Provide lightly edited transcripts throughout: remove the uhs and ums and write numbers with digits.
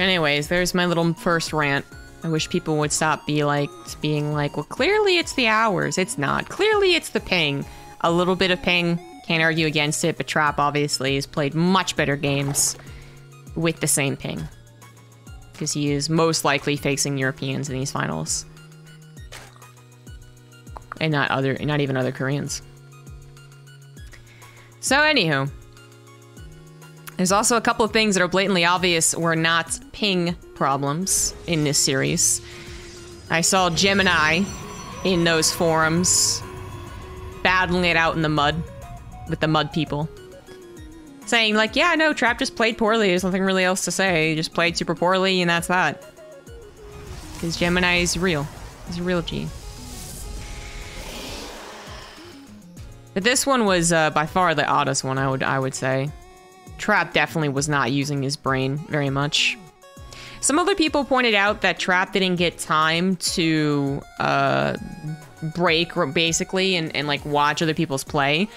Anyways, there's my little first rant. I wish people would stop being like, well, clearly it's the hours. It's not. Clearly it's the ping. A little bit of ping. Can't argue against it, but Trap obviously has played much better games with the same ping. Because he is most likely facing Europeans in these finals. And not even other Koreans. So anywho. There's also a couple of things that are blatantly obvious were not ping problems in this series. I saw Gemini in those forums battling it out in the mud with the mud people. Saying like, yeah, no, Trap just played poorly. There's nothing really else to say. He just played super poorly and that's that. Because Gemini is real. He's a real G. But this one was by far the oddest one, I would say. Trap definitely was not using his brain very much. Some other people pointed out that Trap didn't get time to break, basically, and like watch other people's play.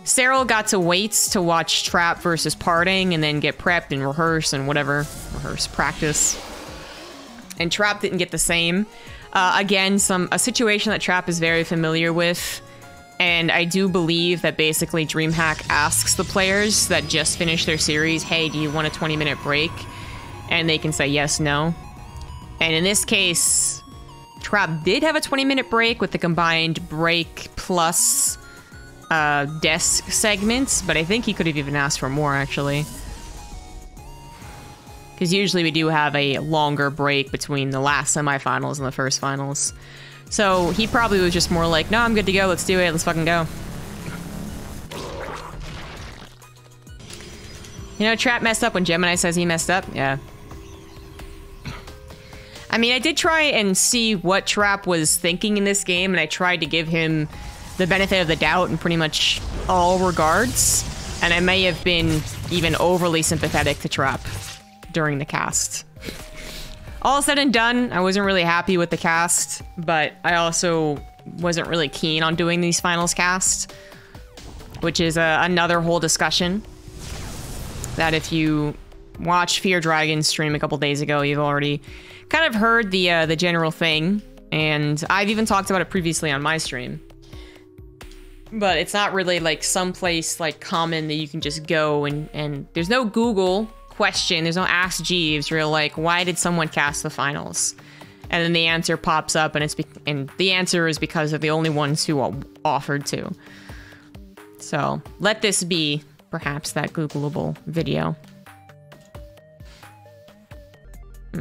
Cyril got to wait to watch Trap versus Parting and then get prepped and rehearse and whatever. Practice. And Trap didn't get the same. Again, a situation that Trap is very familiar with. And I do believe that basically DreamHack asks the players that just finished their series, hey, do you want a 20-minute break? And they can say yes, no. And in this case, Trap did have a 20-minute break with the combined break plus desk segments, but I think he could have even asked for more, actually. Because usually we do have a longer break between the last semifinals and the first finals. So he probably was just more like, no, I'm good to go, let's do it, let's fucking go. You know, Trap messed up when Gemini says he messed up? Yeah. I mean, I did try and see what Trap was thinking in this game, and I tried to give him the benefit of the doubt in pretty much all regards. And I may have been even overly sympathetic to Trap during the cast. All said and done, I wasn't really happy with the cast, but I also wasn't really keen on doing these finals cast, which is another whole discussion that if you watched Fear Dragon's stream a couple days ago, you've already kind of heard the general thing, and I've even talked about it previously on my stream. But it's not really like someplace like common that you can just go and there's no Google question, there's no Ask Jeeves. You're like, why did someone cast the finals? And then the answer pops up, and the answer is because they're the only ones who offered to. So let this be perhaps that Googleable video.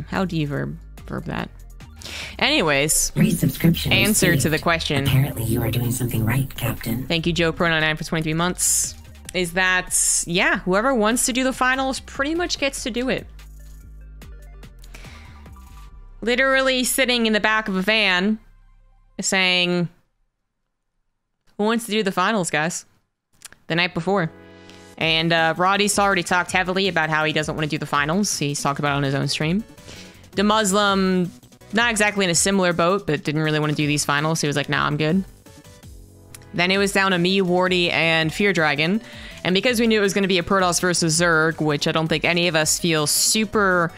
How do you verb that? Anyways, resubscription answer received. to the question. Apparently you are doing something right, Captain. Thank you, Joe Pro99 for 23 months. Is that, yeah, whoever wants to do the finals pretty much gets to do it. Literally sitting in the back of a van saying, who wants to do the finals, guys? The night before. And Roddy's already talked heavily about how he doesn't want to do the finals. He's talked about it on his own stream. The Muslim, not exactly in a similar boat, but didn't really want to do these finals. So he was like, nah, I'm good. Then it was down to me, Wardy, and Fear Dragon. And because we knew it was going to be a Protoss versus Zerg, which I don't think any of us feel super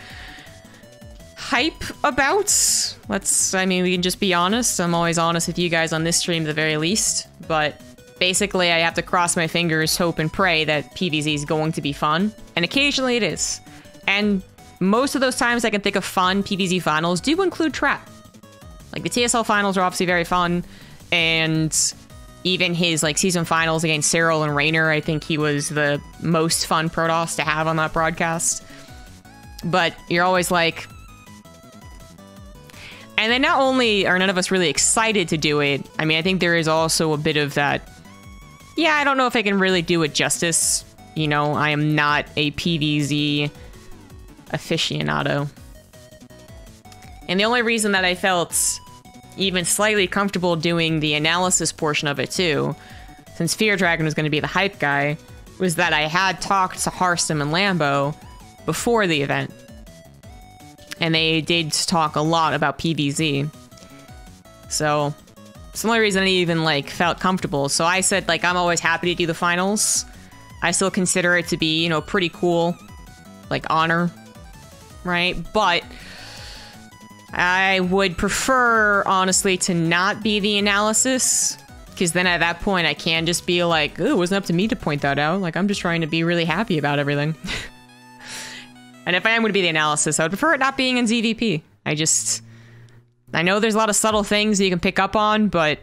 hype about. I mean, we can just be honest. I'm always honest with you guys on this stream at the very least. But basically, I have to cross my fingers, hope, and pray that PvZ is going to be fun. And occasionally it is. And most of those times I can think of fun PvZ finals do include Trap. Like, the TSL finals are obviously very fun. And even his like season finals against Cyril and Raynor, I think he was the most fun Protoss to have on that broadcast. But you're always like... And then not only are none of us really excited to do it, I mean, I think there is also a bit of that, yeah, I don't know if I can really do it justice. You know, I am not a PvZ aficionado. And the only reason that I felt even slightly comfortable doing the analysis portion of it too, since Fear Dragon was going to be the hype guy, was that I had talked to Harstam and Lambo before the event. And they did talk a lot about PvZ. So it's the only reason I even like felt comfortable. So I said, like, I'm always happy to do the finals. I still consider it to be, you know, pretty cool, like, honor. right? But I would prefer, honestly, to not be the analysis, because then at that point I can just be like, oh, it wasn't up to me to point that out. Like, I'm just trying to be really happy about everything. And if I am going to be the analysis, I would prefer it not being in ZVP. I know there's a lot of subtle things that you can pick up on, but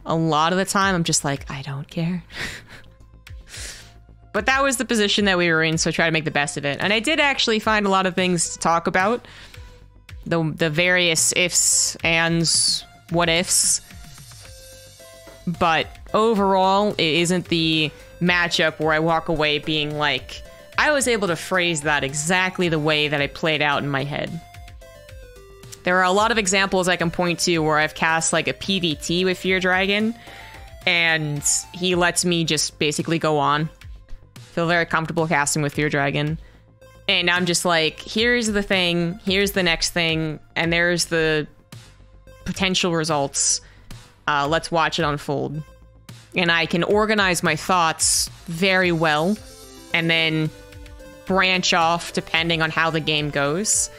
a lot of the time I'm just like, I don't care. But that was the position that we were in, so I try to make the best of it. And I did actually find a lot of things to talk about. The various ifs, ands, what ifs. But overall, it isn't the matchup where I walk away being like, I was able to phrase that exactly the way that I played out in my head. There are a lot of examples I can point to where I've cast like a PvT with Fear Dragon, and he lets me just basically go on. Feel very comfortable casting with Fear Dragon. And I'm just like, here's the thing, here's the next thing, and there's the potential results. Let's watch it unfold. And I can organize my thoughts very well, and then branch off depending on how the game goes.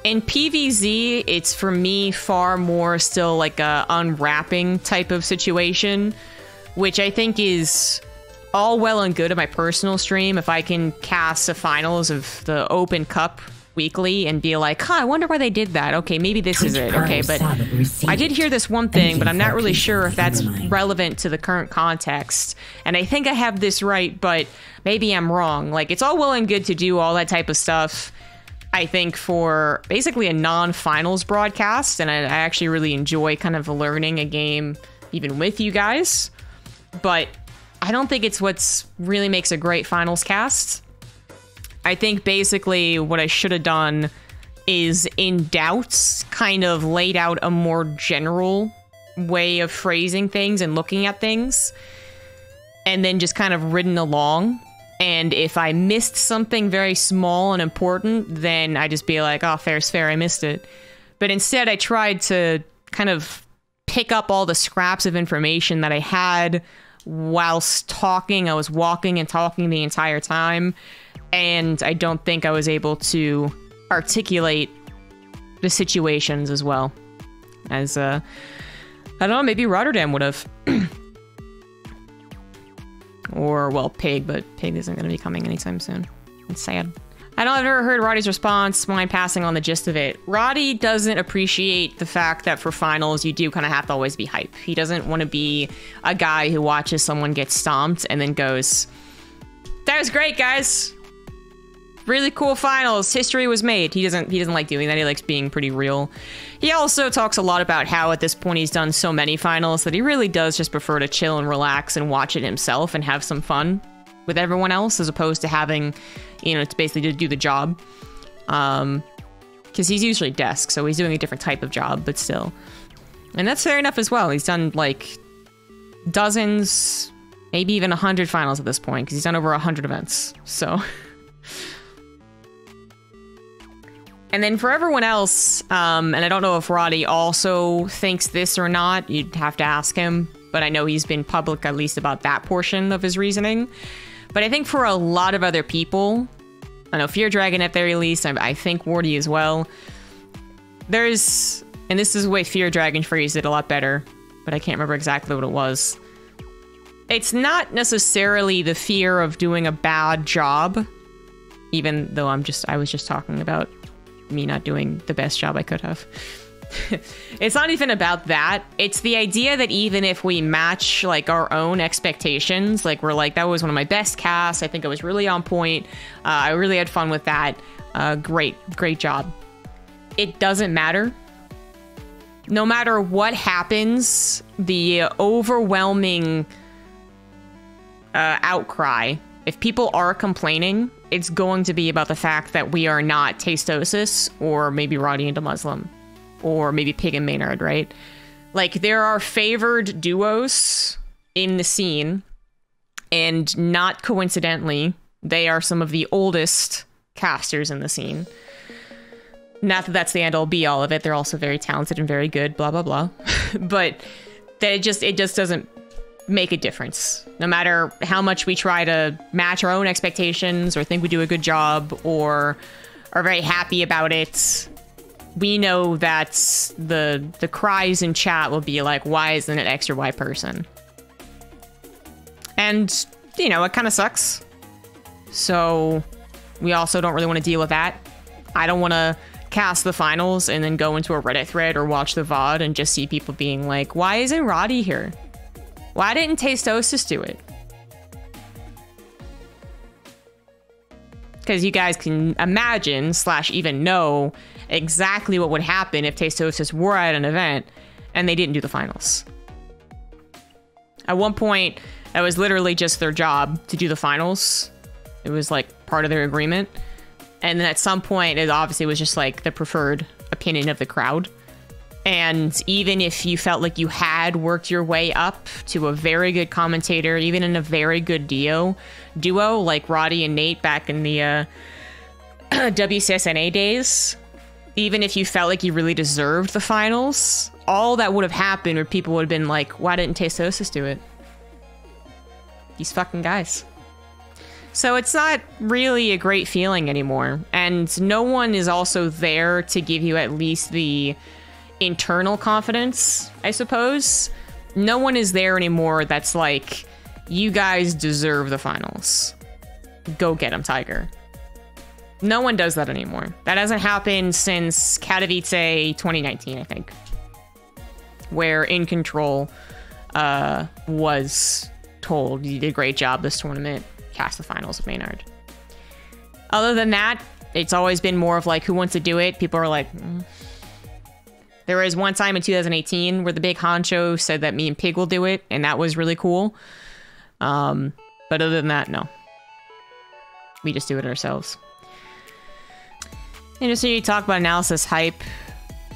In PvZ, it's for me far more still like a unwrapping type of situation, which I think is all well and good in my personal stream if I can cast the finals of the Open Cup weekly and be like, huh, I wonder why they did that. Okay, maybe this is it. Okay, but I did hear this one thing, but I'm not really sure if that's relevant to the current context. And I think I have this right, but maybe I'm wrong. Like, it's all well and good to do all that type of stuff, I think, for basically a non-finals broadcast. And I actually really enjoy kind of learning a game even with you guys. But I don't think it's what's really makes a great finals cast. I think basically what I should have done is, in doubts, kind of laid out a more general way of phrasing things and looking at things, and then just kind of ridden along. And if I missed something very small and important, then I just be like, oh, fair's fair, I missed it. But instead, I tried to kind of pick up all the scraps of information that I had whilst talking. I was walking and talking the entire time. And I don't think I was able to articulate the situations as well as, I don't know, maybe Rotterdam would have. Or, well, Pig, but Pig isn't going to be coming anytime soon. It's sad. I know I've never heard Roddy's response, mind passing on the gist of it. Roddy doesn't appreciate the fact that for finals, you do kind of have to always be hype. He doesn't want to be a guy who watches someone get stomped and then goes, that was great, guys. Really cool finals. History was made. He doesn't like doing that. He likes being pretty real. He also talks a lot about how at this point he's done so many finals that he really does just prefer to chill and relax and watch it himself and have some fun with everyone else, as opposed to having, you know, it's basically to do the job. Because he's usually desk, so he's doing a different type of job, but still. And that's fair enough as well. He's done like dozens, maybe even 100 finals at this point, because he's done over 100 events. So... And then for everyone else, and I don't know if Roddy also thinks this or not, you'd have to ask him, but I know he's been public at least about that portion of his reasoning. But I think for a lot of other people, I know Fear Dragon at the very least, I think Wardy as well, there's, and this is the way Fear Dragon phrased it a lot better, but I can't remember exactly what it was. It's not necessarily the fear of doing a bad job, even though I was just talking about me not doing the best job I could have. It's not even about that. It's the idea that even if we match like our own expectations, like we're like, that was one of my best casts, I think it was really on point, I really had fun with that, great job. It doesn't matter. No matter what happens, the overwhelming outcry, if people are complaining, it's going to be about the fact that we are not Tastosis, or maybe Roddy and a Muslim, or maybe Pig and Maynard, right? Like, there are favored duos in the scene, and not coincidentally, they are some of the oldest casters in the scene. Not that that's the end-all be-all of it. They're also very talented and very good, blah, blah, blah. But that it just doesn't make a difference. No matter how much we try to match our own expectations or think we do a good job or are very happy about it. We know that the cries in chat will be like, why isn't it X or Y person? And, you know, it kind of sucks. So we also don't really want to deal with that. I don't want to cast the finals and then go into a Reddit thread or watch the VOD and just see people being like, why isn't Roddy here? Why didn't Tastosis do it? Because you guys can imagine / even know exactly what would happen if Tastosis were at an event and they didn't do the finals. At one point, it was literally just their job to do the finals. It was like part of their agreement. And then at some point, it obviously was just like the preferred opinion of the crowd. And even if you felt like you had worked your way up to a very good commentator, even in a very good duo like Roddy and Nate back in the WCSNA days, even if you felt like you really deserved the finals, all that would have happened where people would have been like, why didn't Tastosis do it? These fucking guys. So it's not really a great feeling anymore. And no one is also there to give you at least the internal confidence, I suppose. No one is there anymore that's like, you guys deserve the finals. Go get them, Tiger. No one does that anymore. That hasn't happened since Katowice 2019, I think. Where In Control was told, you did a great job this tournament. Cast the finals of Maynard. Other than that, it's always been more of like, who wants to do it? People are like, There was one time in 2018 where the big honcho said that me and Pig will do it, and that was really cool. But other than that, no. We just do it ourselves. And just so you talk about analysis hype,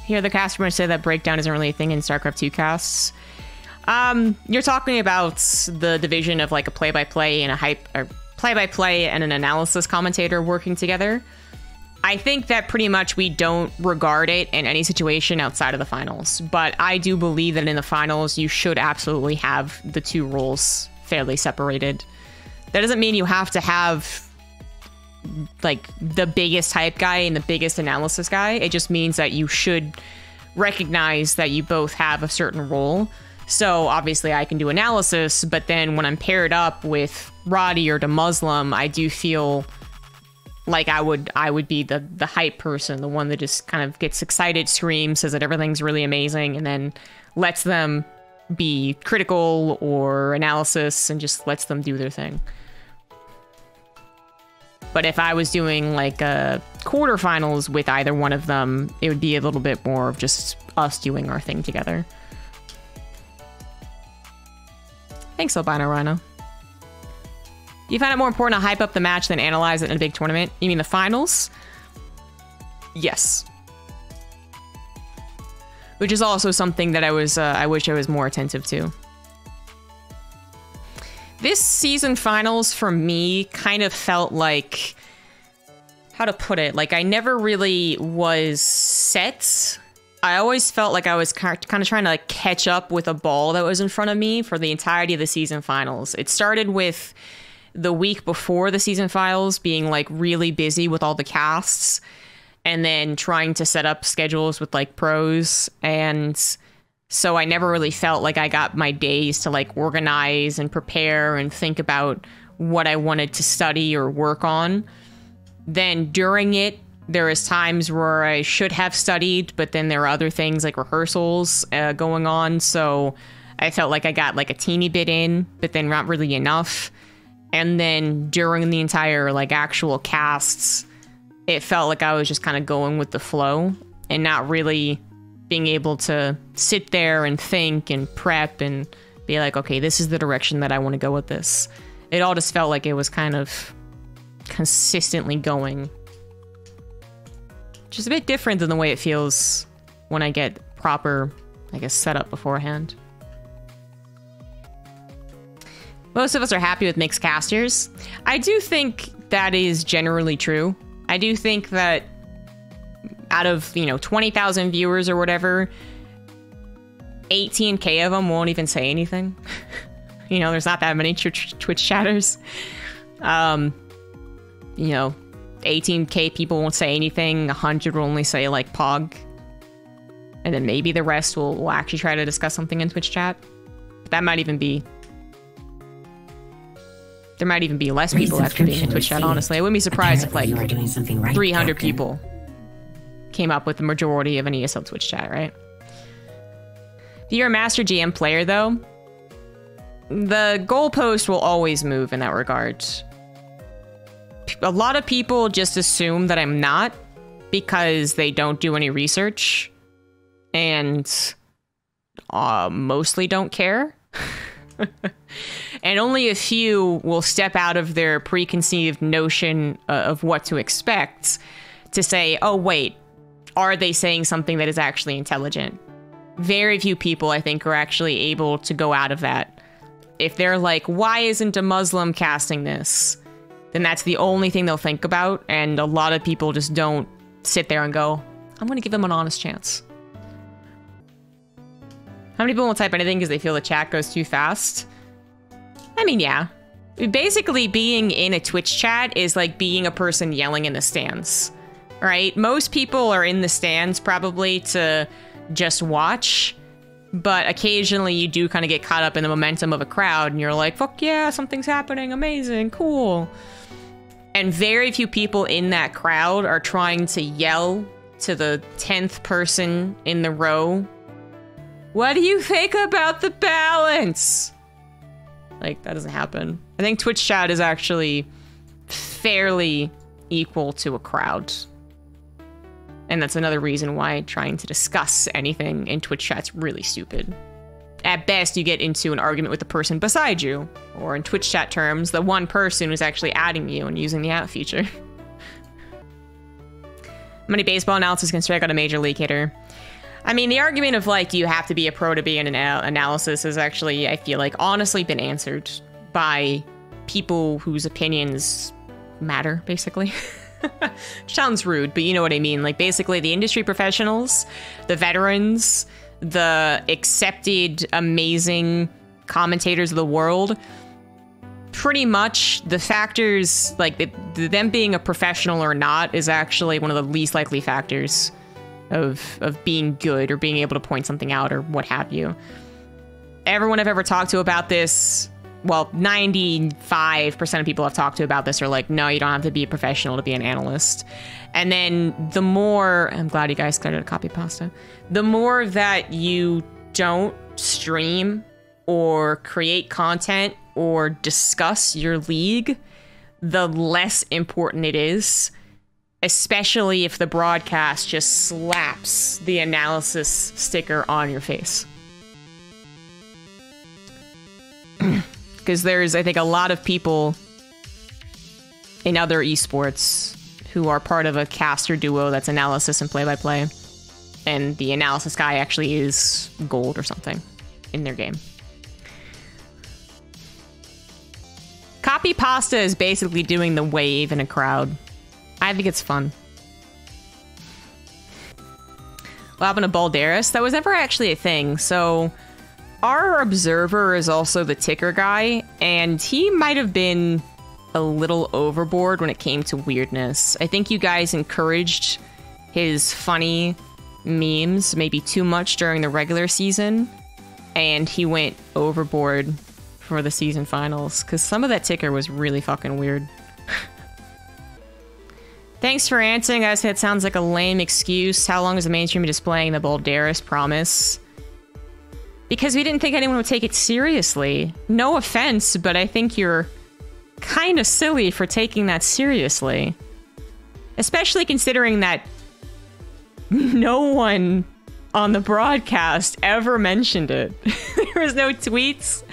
here the customer said that breakdown isn't really a thing in StarCraft 2 casts. You're talking about the division of like a play-by-play and a hype, or play-by-play and an analysis commentator working together. I think that pretty much we don't regard it in any situation outside of the finals, but I do believe that in the finals you should absolutely have the two roles fairly separated. That doesn't mean you have to have like the biggest hype guy and the biggest analysis guy. It just means that you should recognize that you both have a certain role. So obviously I can do analysis, but then when I'm paired up with Roddy or the Muslim, I do feel like I would be the hype person, the one that just kind of gets excited, screams, says that everything's really amazing, and then lets them be critical or analysis and just lets them do their thing. But if I was doing like a quarterfinals with either one of them, it would be a little bit more of just us doing our thing together. Thanks, Albino Rhino. You find it more important to hype up the match than analyze it in a big tournament? You mean the finals? Yes. Which is also something that I wish I was more attentive to. This season finals for me kind of felt like, how to put it, like I never really was set. I always felt like I was kind of trying to like catch up with a ball that was in front of me for the entirety of the season finals. It started with the week before the season finals being like really busy with all the casts and then trying to set up schedules with like pros. And so I never really felt like I got my days to like organize and prepare and think about what I wanted to study or work on. Then during it, there was times where I should have studied, but then there are other things like rehearsals going on. So I felt like I got like a teeny bit in, but then not really enough. And then during the entire like actual casts, it felt like I was just kind of going with the flow and not really being able to sit there and think and prep and be like, okay, this is the direction that I want to go with this. It all just felt like it was kind of consistently going. Which is a bit different than the way it feels when I get proper, I guess, setup beforehand. Most of us are happy with mixed casters. I do think that is generally true. I do think that out of, 20,000 viewers or whatever, 18K of them won't even say anything. There's not that many Twitch chatters. 18K people won't say anything, 100 will only say like Pog. And then maybe the rest will actually try to discuss something in Twitch chat. But that might even be... There might even be less people actually being in Twitch chat, honestly. I wouldn't be surprised if like 300 people came up with the majority of an ESL Twitch chat, right? If you're a Master GM player, though, the goalpost will always move in that regard. A lot of people just assume that I'm not because they don't do any research and mostly don't care. And only a few will step out of their preconceived notion of what to expect to say, oh, wait, are they saying something that is actually intelligent? Very few people, I think, are actually able to go out of that. If they're like, why isn't a Muslim casting this? Then that's the only thing they'll think about. And a lot of people just don't sit there and go, I'm going to give them an honest chance. How many people won't type anything because they feel the chat goes too fast? I mean, yeah. Basically, being in a Twitch chat is like being a person yelling in the stands, right? Most people are in the stands probably to just watch, but occasionally you do kind of get caught up in the momentum of a crowd and you're like, fuck yeah, something's happening, amazing, cool. And very few people in that crowd are trying to yell to the 10th person in the row, what do you think about the balance? Like, that doesn't happen. I think Twitch chat is actually fairly equal to a crowd. And that's another reason why trying to discuss anything in Twitch chat's really stupid. At best, you get into an argument with the person beside you, or in Twitch chat terms, the one person who's actually adding you and using the out feature. How many baseball analysis can strike out a major league hitter? I mean, the argument of like, you have to be a pro to be an analysis is actually, I feel like, honestly been answered by people whose opinions matter, basically. Sounds rude, but you know what I mean. Like, basically, the industry professionals, the veterans, the accepted, amazing commentators of the world, pretty much the factors, like, them being a professional or not is actually one of the least likely factors of being good or being able to point something out or what have you. Everyone I've ever talked to about this, well, 95% of people I've talked to about this are like, no, you don't have to be a professional to be an analyst. And then the more, I'm glad you guys started a copy pasta, the more that you don't stream or create content or discuss your league, the less important it is, especially if the broadcast just slaps the analysis sticker on your face. Because there's, I think, a lot of people in other esports who are part of a caster duo that's analysis and play-by-play, and the analysis guy actually is gold or something in their game. Copy pasta is basically doing the wave in a crowd. I think it's fun. What happened to Balderas? That was never actually a thing. So our observer is also the ticker guy, and he might have been a little overboard when it came to weirdness. I think you guys encouraged his funny memes maybe too much during the regular season, and he went overboard for the season finals, because some of that ticker was really fucking weird. Thanks for answering. I said it sounds like a lame excuse. How long is the mainstream displaying the Balderas promise? Because we didn't think anyone would take it seriously. No offense, but I think you're kind of silly for taking that seriously. Especially considering that no one on the broadcast ever mentioned it. There was no tweets.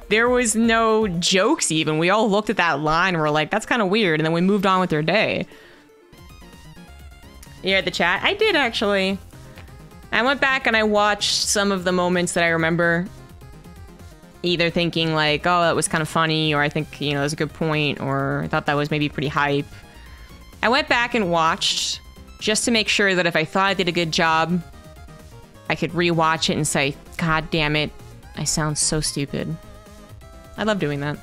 There was no jokes even. We all looked at that line and were like, that's kind of weird. And then we moved on with our day. You heard the chat? I did, actually. I went back and I watched some of the moments that I remember. Either thinking like, oh, that was kind of funny, or I think, you know, that was a good point, or I thought that was maybe pretty hype. I went back and watched just to make sure that if I thought I did a good job, I could rewatch it and say, God damn it, I sound so stupid. I love doing that.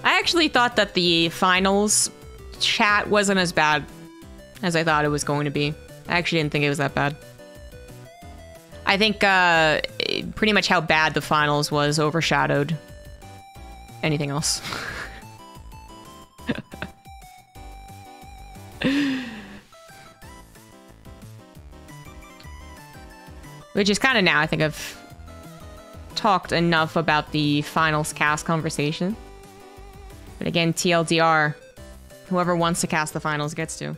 I actually thought that the finals chat wasn't as bad as I thought it was going to be. I actually didn't think it was that bad. I think pretty much how bad the finals was overshadowed anything else. Which is kind of now, I think I've talked enough about the finals cast conversation. But again, TLDR, whoever wants to cast the finals gets to.